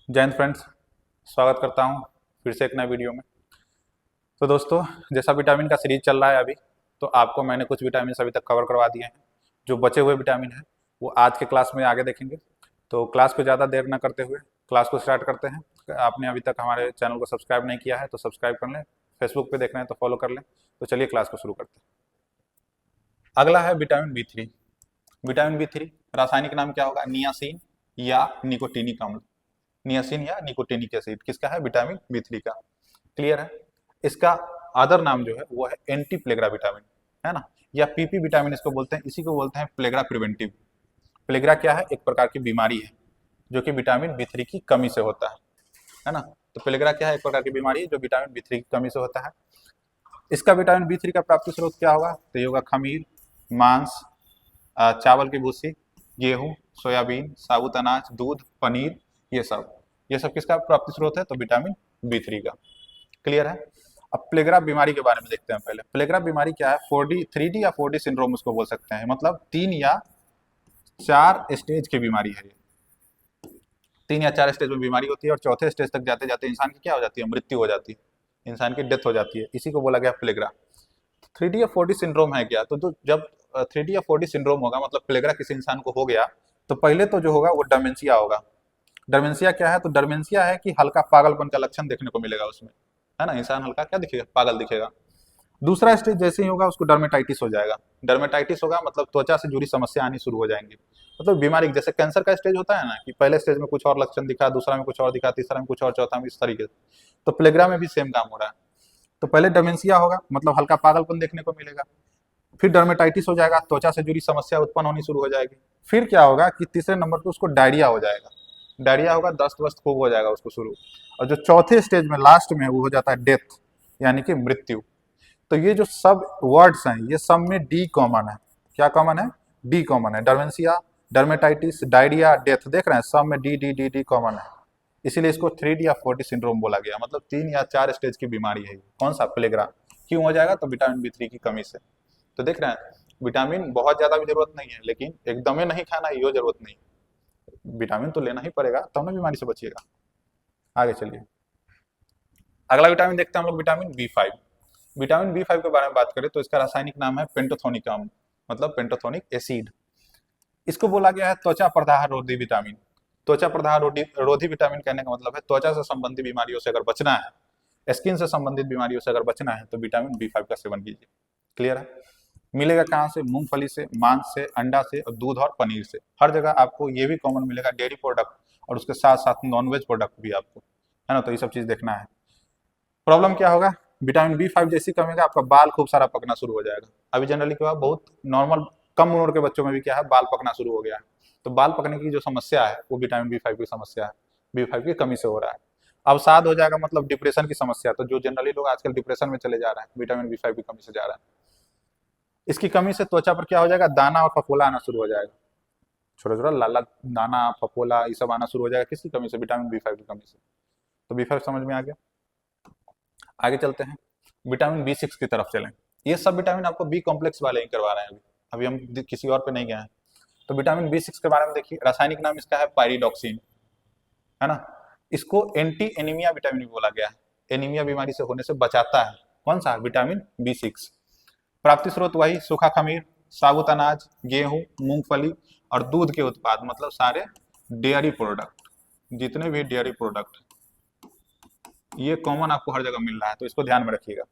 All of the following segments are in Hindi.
जय हिंद फ्रेंड्स। स्वागत करता हूं फिर से एक नए वीडियो में। तो दोस्तों, जैसा विटामिन का सीरीज चल रहा है अभी, तो आपको मैंने कुछ विटामिन अभी तक कवर करवा दिए हैं। जो बचे हुए विटामिन हैं वो आज के क्लास में आगे देखेंगे। तो क्लास को ज़्यादा देर न करते हुए क्लास को स्टार्ट करते हैं। आपने अभी तक हमारे चैनल को सब्सक्राइब नहीं किया है तो सब्सक्राइब कर लें, फेसबुक पर देख रहे हैं तो फॉलो कर लें। तो चलिए क्लास को शुरू करते हैं। अगला है विटामिन बी 3। विटामिन बी 3 रासायनिक नाम क्या होगा? नियासिन या निकोटीनिक अम्ल। नियासिन या निकोटीनिक एसिड किसका है? विटामिन बी 3 का। क्लियर है? इसका अदर नाम जो है वो है एंटी प्लेग्रा विटामिन, है ना, या पीपी विटामिन इसको बोलते हैं। इसी को बोलते हैं प्लेग्रा प्रिवेंटिव। प्लेग्रा क्या है? एक प्रकार की बीमारी है जो कि विटामिन बी 3 की कमी से होता है ना। तो प्लेग्रा क्या है? एक प्रकार की बीमारी है जो विटामिन बी 3 की कमी से होता है। इसका विटामिन बी 3 का प्राप्ति स्रोत क्या होगा? तो ये होगा खमीर, मांस, चावल की भूसी, गेहूं, सोयाबीन, साबुत अनाज, दूध, पनीर, ये सब किसका प्राप्ति स्रोत है? तो विटामिन बी 3 का। क्लियर है? अब प्लेग्रा बीमारी के बारे में देखते हैं। पहले प्लेग्रा बीमारी क्या है? 4D 3D या 4D सिंड्रोम उसको बोल सकते हैं। मतलब 3 या 4 स्टेज की बीमारी है ये। 3 या 4 स्टेज में बीमारी होती है और चौथे स्टेज तक जाते जाते इंसान की क्या हो जाती है? मृत्यु हो जाती है, इंसान की डेथ हो जाती है। इसी को बोला गया प्लेग्रा। 3D या 4D सिंड्रोम है क्या? तो जब 3D या 4D सिंड्रोम होगा, मतलब प्लेग्रा किसी इंसान को हो गया, तो पहले तो जो होगा वो डरमेंशिया होगा। डरमेंशिया क्या है? तो डरमेंशिया है कि हल्का पागलपन का लक्षण देखने को मिलेगा उसमें, है ना। इंसान हल्का क्या दिखेगा? पागल दिखेगा। दूसरा स्टेज जैसे ही होगा उसको डर्मेटाइटिस हो जाएगा। डर्मेटाइटिस होगा मतलब त्वचा से जुड़ी समस्या आनी शुरू हो जाएंगी। मतलब बीमारी जैसे कैंसर का स्टेज होता है ना, कि पहले स्टेज में कुछ और लक्षण दिखा, दूसरा में कुछ और दिखा, तीसरा में कुछ और, चौथा में इस तरीके से। तो प्लेग्रा में भी सेम काम हो रहा है। तो पहले डरमेंशिया होगा, मतलब हल्का पागलपन देखने को मिलेगा। फिर डर्मेटाइटिस हो जाएगा, त्वचा से जुड़ी समस्या उत्पन्न होनी शुरू हो जाएगी। फिर क्या होगा कि तीसरे नंबर पे उसको डायरिया हो जाएगा। डायरिया होगा, दस्त वस्त खूब हो जाएगा उसको शुरू। और जो चौथे स्टेज में लास्ट में वो हो जाता है डेथ, यानी कि मृत्यु। तो ये जो सब वर्ड्स हैं ये सब में डी कॉमन है। क्या कॉमन है? डी कॉमन है। डरमेंशिया, डर्मेटाइटिस, डायरिया, डेथ, देख रहे हैं सब में D D D D common है। इसीलिए इसको 3D या 4D सिंड्रोम बोला गया। मतलब 3 या 4 स्टेज की बीमारी है। कौन सा? प्लेग्रा। क्यों हो जाएगा? तो विटामिन बी 3 की कमी से। तो देख रहे हैं, विटामिन बहुत ज्यादा भी जरूरत नहीं है, लेकिन एकदम नहीं खाना ये जरूरत नहीं। विटामिन तो लेना ही पड़ेगा, तब ना बीमारी से बचिएगा। आगे चलिए, अगला विटामिन देखते हैं हम लोग, विटामिन बी 5। विटामिन बी 5 के बारे में बात करें तो इसका रासायनिक नाम है पेंटोथोनिक अम्ल, मतलब पेंटोथोनिक एसिड। इसको बोला गया है त्वचा प्रदाह रोधी विटामिन। त्वचा प्रदाह रोधी विटामिन कहने का मतलब है त्वचा से संबंधित बीमारियों से अगर बचना है, स्किन से संबंधित बीमारियों से अगर बचना है, तो विटामिन बी 5 का सेवन कीजिए। क्लियर है? मिलेगा कहाँ से? मूंगफली से, मांस से, अंडा से, और दूध और पनीर से। हर जगह आपको ये भी कॉमन मिलेगा, डेयरी प्रोडक्ट, और उसके साथ साथ नॉनवेज प्रोडक्ट भी आपको, है ना। तो ये सब चीज देखना है। प्रॉब्लम क्या होगा? विटामिन बी 5 जैसी कमी का आपका बाल खूब सारा पकना शुरू हो जाएगा। अभी जनरली क्या हुआ, बहुत नॉर्मल कम उम्र के बच्चों में भी क्या है, बाल पकना शुरू हो गया है। तो बाल पकने की जो समस्या है वो विटामिन बी 5 की समस्या है, बी 5 की कमी से हो रहा है। अवसाद हो जाएगा, मतलब डिप्रेशन की समस्या। तो जो जनरली लोग आजकल डिप्रेशन में चले जा रहे हैं, विटामिन बी 5 की कमी से जा रहा है। इसकी कमी से त्वचा पर क्या हो जाएगा? दाना और फफोला आना शुरू हो जाएगा। छोटा छोटा लाल लाल दाना, फफोला, ये सब आना शुरू हो जाएगा। किसकी कमी से? विटामिन बी 5 की कमी से। तो बी 5 समझ में आ गया। आगे चलते हैं, विटामिन बी 6 की तरफ चलें। ये सब विटामिन आपको बी कॉम्प्लेक्स वाले ही करवा रहे हैं। अभी हम किसी और पे नहीं गए हैं। तो विटामिन बी 6 के बारे में देखिए, रासायनिक नाम इसका है पायरिडॉक्सिन, है ना। इसको एंटी एनीमिया विटामिन भी बोला गया है। एनीमिया बीमारी से होने से बचाता है। कौन सा? Vitamin B 6। प्राप्ति स्रोत वही सूखा खमीर, साबुत अनाज, गेहूं, मूंगफली और दूध के उत्पाद, मतलब सारे डेयरी प्रोडक्ट। जितने भी डेयरी प्रोडक्ट ये कॉमन आपको हर जगह मिल रहा है, तो इसको ध्यान में रखिएगा।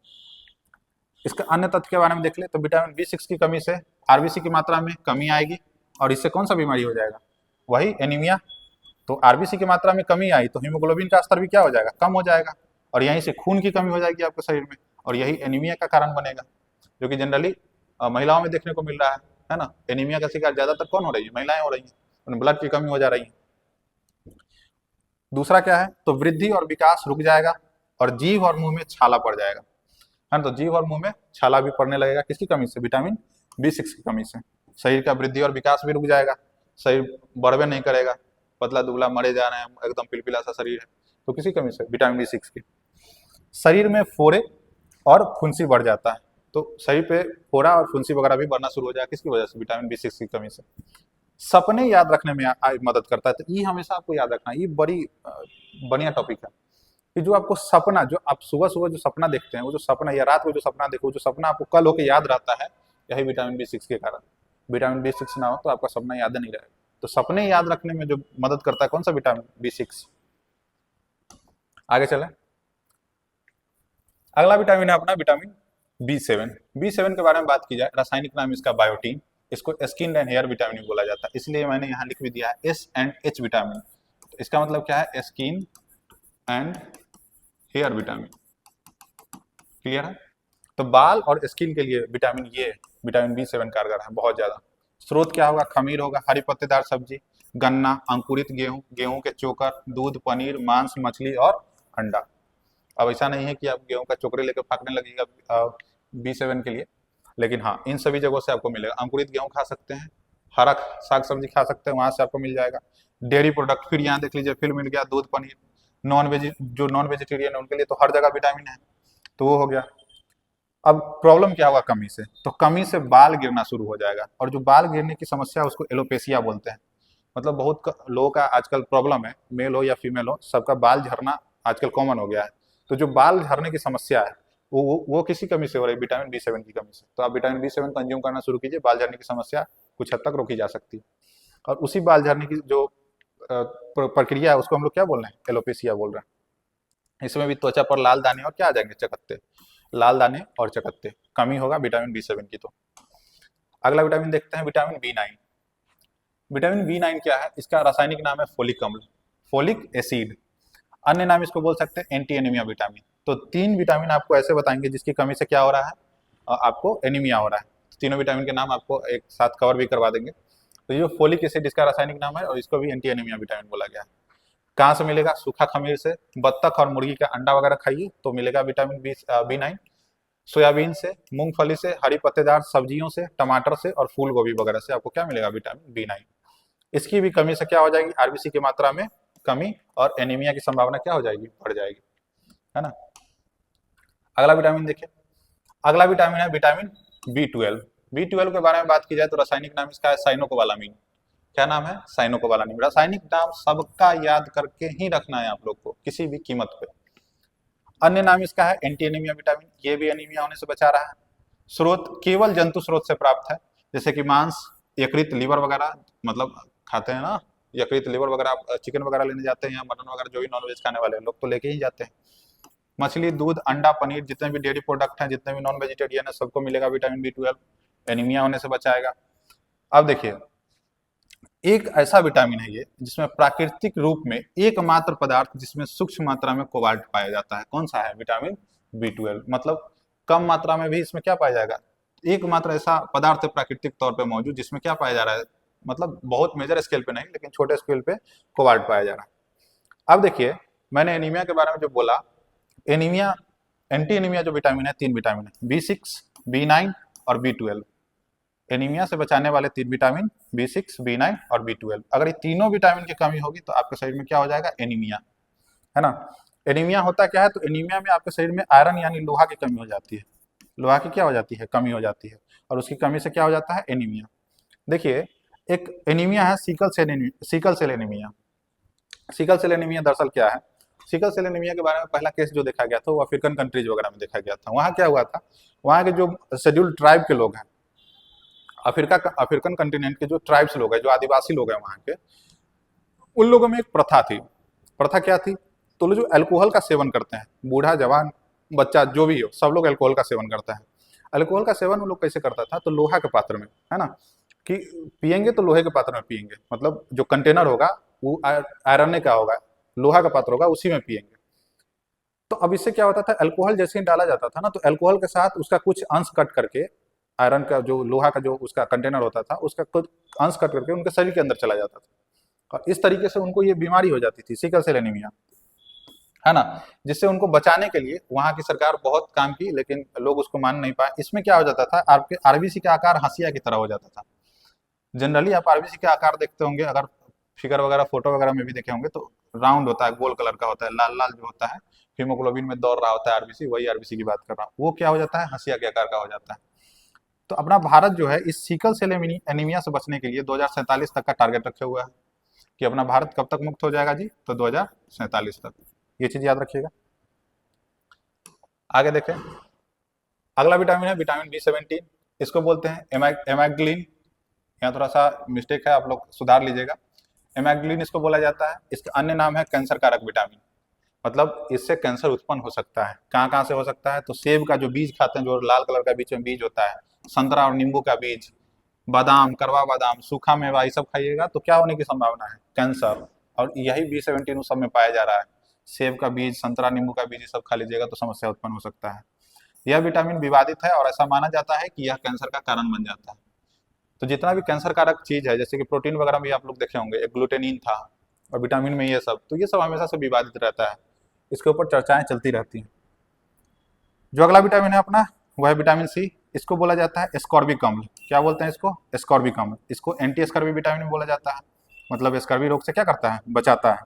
इसका अन्य तथ्य के बारे में देख ले तो विटामिन बी 6 की कमी से आरबीसी की मात्रा में कमी आएगी, और इससे कौन सा बीमारी हो जाएगा? वही एनीमिया। तो आरबीसी की मात्रा में कमी आई तो हीमोग्लोबिन का स्तर भी क्या हो जाएगा? कम हो जाएगा, और यहीं से खून की कमी हो जाएगी आपके शरीर में, और यही एनीमिया का कारण बनेगा, जो कि जनरली महिलाओं में देखने को मिल रहा है ना। एनीमिया का शिकार ज्यादातर कौन हो रही है? महिलाएं हो रही हैं, उन्हें ब्लड की कमी हो जा रही है। दूसरा क्या है? तो वृद्धि और विकास रुक जाएगा, और जीभ और मुंह में छाला पड़ जाएगा, है ना। तो जीभ और मुंह में छाला भी पड़ने लगेगा। किसकी कमी से? विटामिन बी 6 की कमी से। शरीर का वृद्धि और विकास भी रुक जाएगा, शरीर बढ़वे नहीं करेगा, पतला दुबला मरे जा रहे हैं, एकदम पिलपिला सा शरीर है। तो किसी कमी से? विटामिन बी 6 की। शरीर में फोड़े और फुंसी बढ़ जाता है। तो शरीर पे फोड़ा और फुंसी वगैरह भी बढ़ना शुरू हो जाएगा। किसकी वजह से? विटामिन बी 6 की कमी से। सपने याद रखने में मदद करता है। तो ये हमेशा आपको याद रखना है, ये बड़ी बढ़िया टॉपिक है कि जो आपको सपना, जो आप सुबह सुबह जो सपना देखते हैं, वो जो सपना या रात को जो सपना देखो, जो सपना आपको कल होके याद रहता है, यही विटामिन B6 के कारण। विटामिन B6 ना हो तो आपका सपना याद नहीं रहेगा। तो सपने याद रखने में जो मदद करता है कौन सा विटामिन? B6। आगे चले, अगला विटामिन है अपना विटामिन B7। B7 के बारे में बात की जाए, रासायनिक नाम इसका बायोटीन। इसको स्किन एंड हेयर विटामिन बोला जाता है, इसलिए मैंने यहाँ लिख भी दिया है S&H विटामिन। तो इसका मतलब क्या है? Skin and hair vitamin. Clear है? तो बाल और स्किन के लिए विटामिन ये विटामिन B7 कारगर है बहुत ज्यादा। स्रोत क्या होगा? खमीर होगा, हरी पत्तेदार सब्जी, गन्ना, अंकुरित गेहूं, गेहूं के चोकर, दूध, पनीर, मांस, मछली और अंडा। अब ऐसा नहीं है कि आप गेहूं का चोकरे लेकर फाकने लगेगा B7 के लिए, लेकिन हाँ इन सभी जगहों से आपको मिलेगा। अंकुरित गेहूं खा सकते हैं, हरा साग सब्जी खा सकते हैं, वहां से आपको मिल जाएगा। डेयरी प्रोडक्ट फिर यहाँ देख लीजिए, फिर मिल गया दूध, पनीर। जो नॉन वेजिटेरियन है उनके लिए तो हर जगह विटामिन है, तो वो हो गया। अब प्रॉब्लम क्या होगा कमी से? तो कमी से बाल गिरना शुरू हो जाएगा, और जो बाल गिरने की समस्या है उसको एलोपेशिया बोलते हैं। मतलब बहुत लोगों का आजकल प्रॉब्लम है, मेल हो या फीमेल हो, सबका बाल झड़ना आजकल कॉमन हो गया है। तो जो बाल झड़ने की समस्या है वो किसी कमी से हो रही है? विटामिन B7 की कमी से। तो आप विटामिन B7 कंज्यूम करना शुरू कीजिए, बाल झड़ने की समस्या कुछ हद तक रोकी जा सकती है। और उसी बाल झड़ने की जो प्रक्रिया है उसको हम लोग क्या बोल रहे हैं? एलोपेशिया बोल रहे हैं। इसमें भी त्वचा पर लाल दाने और क्या आ जाएंगे? चकत्ते। लाल दाने और चकत्ते, कमी होगा विटामिन B7 की। तो अगला विटामिन देखते हैं, विटामिन B9। विटामिन B9 क्या है? इसका रासायनिक नाम है फोलिक अम्ल, फोलिक एसिड। अन्य नाम इसको बोल सकते हैं एंटी एनीमिया विटामिन। तो 3 विटामिन आपको ऐसे बताएंगे जिसकी कमी से क्या हो रहा है? आपको एनीमिया हो रहा है। तो तीनों विटामिन के नाम आपको एक साथ कवर भी करवा देंगे। तो ये फोलिक एसिड इसका रासायनिक नाम है, और इसको भी एंटी एनीमिया विटामिन बोला गया है। कहाँ से मिलेगा? सूखा खमीर से, बत्तख और मुर्गी का अंडा वगैरह खाइए तो मिलेगा विटामिन B9। सोयाबीन से, मूंगफली से, हरी पत्तेदार सब्जियों से, टमाटर से और फूल गोभी वगैरह से आपको क्या मिलेगा? Vitamin B9। इसकी भी कमी से क्या हो जाएगी? आरबीसी की मात्रा में कमी, और एनीमिया की संभावना क्या हो जाएगी? बढ़ जाएगी, है ना। अगला विटामिन देखिए, अगला विटामिन है विटामिन B12। B12 के बारे में बात की जाए तो रासायनिक नाम इसका है साइनोकोबालामीन। क्या नाम है? साइनोकोबालामीन। रासायनिक नाम सबका याद करके ही रखना है आप लोग को, किसी भी कीमत पे। अन्य नाम इसका है एंटी एनीमिया विटामिन, ये भी एनीमिया होने से बचा रहा है। स्रोत केवल जंतु स्रोत से प्राप्त है, जैसे कि मांस, यकृत, लीवर वगैरह, मतलब खाते हैं ना यकृत, लीवर वगैरह। आप चिकन वगैरह लेने जाते हैं या मटन वगैरह, जो भी नॉनवेज खाने वाले लोग तो लेके ही जाते हैं। मछली, दूध, अंडा, पनीर, जितने भी डेयरी प्रोडक्ट हैं, जितने भी नॉन वेजिटेरियन है, सबको मिलेगा विटामिन B12। एनीमिया होने से बचाएगा। अब देखिए, एक ऐसा विटामिन है ये जिसमें प्राकृतिक रूप में एकमात्र पदार्थ जिसमें सूक्ष्म मात्रा में कोबाल्ट पाया जाता है। कौन सा है? Vitamin B12। मतलब कम मात्रा में भी इसमें क्या पाया जाएगा? एकमात्र ऐसा पदार्थ है प्राकृतिक तौर पे मौजूद जिसमें क्या पाया जा रहा है? मतलब बहुत मेजर स्केल पे नहीं, लेकिन छोटे स्केल पे कोबाल्ट पाया जा रहा है। अब देखिए, मैंने एनीमिया के बारे में जो बोला, एनीमिया, एंटी एनीमिया जो विटामिन है, 3 विटामिन है, B6, B9 और B12। एनीमिया से बचाने वाले 3 विटामिन B6, B9 और B12। अगर ये तीनों विटामिन की कमी होगी तो आपके शरीर में क्या हो जाएगा? एनीमिया, है ना। एनीमिया होता क्या है? तो एनीमिया में आपके शरीर में आयरन यानी लोहा की कमी हो जाती है। लोहा की क्या हो जाती है? कमी हो जाती है, और उसकी कमी से क्या हो जाता है? एनीमिया। देखिए, एक एनीमिया है sickle cell anaemia. Sickle cell anaemia दरअसल क्या है? सिकल सेल एनीमिया के बारे में पहला केस जो देखा गया था वो अफ्रीकन कंट्रीज वगैरह में देखा गया था। वहाँ क्या हुआ था? वहाँ के जो शेड्यूल्ड ट्राइब के लोग हैं, अफ्रीकन कंटिनेंट के जो ट्राइब्स लोग हैं, जो आदिवासी लोग हैं वहाँ के, उन लोगों में एक प्रथा थी। प्रथा क्या थी? तो लोग जो अल्कोहल का सेवन करते हैं, बूढ़ा, जवान, बच्चा, जो भी हो, सब लोग अल्कोहल का सेवन करता है। अल्कोहल का सेवन वो लोग कैसे करता था? तो लोहा के पात्र में, है ना, कि पियेंगे तो लोहे के पात्र में पियेंगे। मतलब जो कंटेनर होगा वो आयरन का होगा, लोहा का पात्र होगा, उसी में पियेंगे। तो अब इससे क्या होता था? अल्कोहल जैसे ही डाला जाता था ना, तो अल्कोहल के साथ उसका कुछ अंश कट करके, आयरन का जो लोहा का जो उसका कंटेनर होता था, उसका कुछ अंश कट करके उनके शरीर के अंदर चला जाता था, और इस तरीके से उनको ये बीमारी हो जाती थी, सिकल सेल एनीमिया, है ना। जिससे उनको बचाने के लिए वहां की सरकार बहुत काम की, लेकिन लोग उसको मान नहीं पाए। इसमें क्या हो जाता था? आपके आरबीसी का आकार हंसिया की तरह हो जाता था। जनरली आप आरबीसी का आकार देखते होंगे, अगर फिगर वगैरह, फोटो वगैरह में भी देखे होंगे, तो राउंड होता है, गोल कलर का होता है, लाल लाल जो होता है, हीमोग्लोबिन में दौड़ रहा होता है आरबीसी, वही आरबीसी की बात कर रहा हूँ। वो क्या हो जाता है? हंसिया के आकार का हो जाता है। तो अपना भारत जो है इस सिकल सेल एनीमिया से बचने के लिए 2047 तक का टारगेट रखे हुआ है कि अपना भारत कब तक मुक्त हो जाएगा जी, तो 2047 तक। ये चीज याद रखिएगा। आगे देखें, अगला विटामिन है विटामिन B17। इसको बोलते हैं एमैग्लिन। यहाँ थोड़ा सा मिस्टेक है, आप लोग सुधार लीजिएगा। एमैग्लिन इसको बोला जाता है। इसका अन्य नाम है कैंसर कारक विटामिन। मतलब इससे कैंसर उत्पन्न हो सकता है। कहाँ कहाँ से हो सकता है, तो सेब का जो बीज खाते हैं, जो लाल कलर का बीच में बीज होता है, संतरा और नींबू का बीज, बादाम, करवा बादाम, सूखा मेवा, ये सब खाइएगा तो क्या होने की संभावना है, कैंसर। और यही B17 उस सब में पाया जा रहा है। सेब का बीज, संतरा, नींबू का बीज, ये सब खा लीजिएगा तो समस्या उत्पन्न हो सकता है। यह विटामिन विवादित है और ऐसा माना जाता है कि यह कैंसर का कारण बन जाता है। तो जितना भी कैंसर कारक चीज है, जैसे कि प्रोटीन वगैरह में आप लोग देखे होंगे, एक ग्लूटेनिन था, और विटामिन में ये सब, तो ये सब हमेशा से विवादित रहता है। इसके ऊपर चर्चाएं चलती रहती हैं। जो अगला विटामिन है अपना, वह है विटामिन C। इसको बोला जाता है एस्कॉर्बिक अम्ल। क्या बोलते हैं इसको, एस्कॉर्बिक अम्ल। इसको एंटी स्कर्वी विटामिन बोला जाता है। मतलब स्कर्वी रोग से क्या करता है, बचाता है।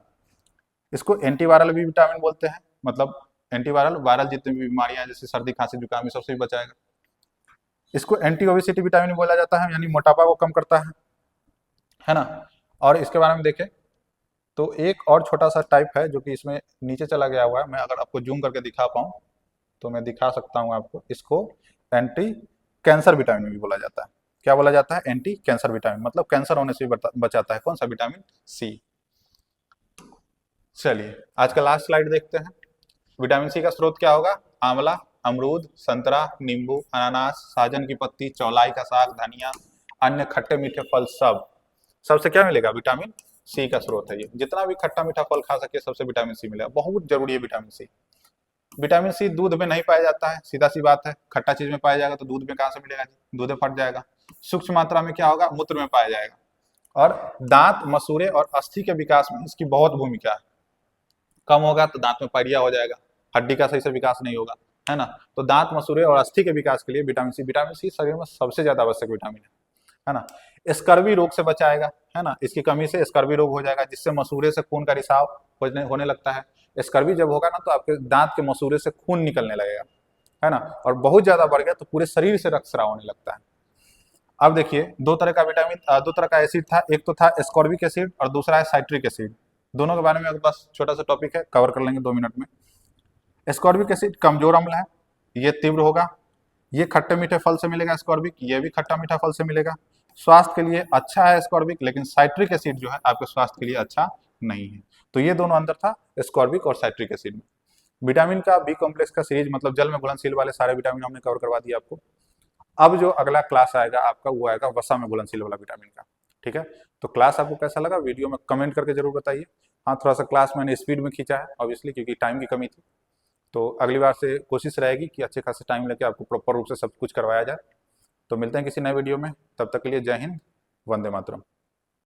इसको एंटीवायरल भी विटामिन बोलते हैं। मतलब एंटीवायरल, वायरल जितनी भी बीमारियां जैसे सर्दी, खांसी, जुकाम, ये सबसे भी बचाएगा। इसको एंटी ओबेसिटी विटामिन बोला जाता है, यानी मोटापा को कम करता है ना। और इसके बारे में देखें तो एक और छोटा सा टाइप है जो कि इसमें नीचे चला गया हुआ है। मैं अगर आपको जूम करके दिखा पाऊँ तो मैं दिखा सकता हूँ आपको। इसको एंटी कैंसर विटामिन भी बोला जाता है। क्या बोला जाता है, एंटी कैंसर विटामिन। मतलब कैंसर होने से भी बचाता है। कौन सा, विटामिन C। चलिए आज का लास्ट स्लाइड देखते हैं। विटामिन C का स्रोत क्या होगा, आंवला, अमरूद, संतरा, नींबू, अनानास, साजन की पत्ती, चौलाई का साग, धनिया, अन्य खट्टे मीठे फल, सबसे क्या मिलेगा, विटामिन C का स्रोत है ये। जितना भी खट्टा मीठा फल खा सके सबसे विटामिन C मिलेगा। बहुत जरूरी है विटामिन C। विटामिन C दूध में नहीं पाया जाता है, सीधा सी बात है। खट्टा चीज में पाया जाएगा तो दूध में कहाँ से मिलेगा, दूध में फट जाएगा। सूक्ष्म मात्रा में क्या होगा, मूत्र में पाया जाएगा। और दांत, मसूड़े और अस्थि के विकास में इसकी बहुत भूमिका है। कम होगा तो दांत में पायरिया हो जाएगा, हड्डी का सही से विकास नहीं होगा, है ना। तो दांत, मसूड़े और अस्थि के विकास के लिए विटामिन सी शरीर में सबसे ज्यादा आवश्यक विटामिन है ना। स्कर्वी रोग से बचाएगा, है ना। इसकी कमी से स्कर्वी रोग हो जाएगा, जिससे मसूड़े से खून का रिसाव होने लगता है। स्कर्वी जब होगा ना तो आपके दांत के मसूड़े से खून निकलने लगेगा, है ना। और बहुत ज्यादा बढ़ गया तो पूरे शरीर से रक्तस्राव होने लगता है। अब देखिए, दो तरह का विटामिन, दो तरह का एसिड था। एक तो था एस्कॉर्बिक एसिड और दूसरा है साइट्रिक एसिड। दोनों के बारे में अगर बस छोटा सा टॉपिक है, कवर कर लेंगे 2 मिनट में। एस्कॉर्बिक एसिड कमजोर अम्ल है, ये तीव्र होगा। ये खट्टे मीठे फल से मिलेगा एस्कॉर्बिक, ये भी खट्टा मीठा फल से मिलेगा। स्वास्थ्य के लिए अच्छा है एस्कॉर्बिक, लेकिन साइट्रिक एसिड जो है आपके स्वास्थ्य के लिए अच्छा नहीं है। तो ये दोनों अंतर था एस्कॉर्बिक और साइट्रिक एसिड में। विटामिन का बी कॉम्प्लेक्स का सीरीज, मतलब जल में घुलनशील वाले सारे विटामिन हमने कवर करवा दिया आपको। अब जो अगला क्लास आएगा आपका, वो आएगा वसा में घुलनशील वाला विटामिन का। ठीक है, तो क्लास आपको कैसा लगा, वीडियो में कमेंट करके जरूर बताइए। हाँ, थोड़ा सा क्लास मैंने स्पीड में खींचा है ऑब्वियसली, क्योंकि टाइम की कमी थी। तो अगली बार से कोशिश रहेगी कि अच्छे खासे टाइम लेके आपको प्रॉपर रूप से सब कुछ करवाया जाए। तो मिलते हैं किसी नए वीडियो में, तब तक के लिए जय हिंद, वंदे मातरम।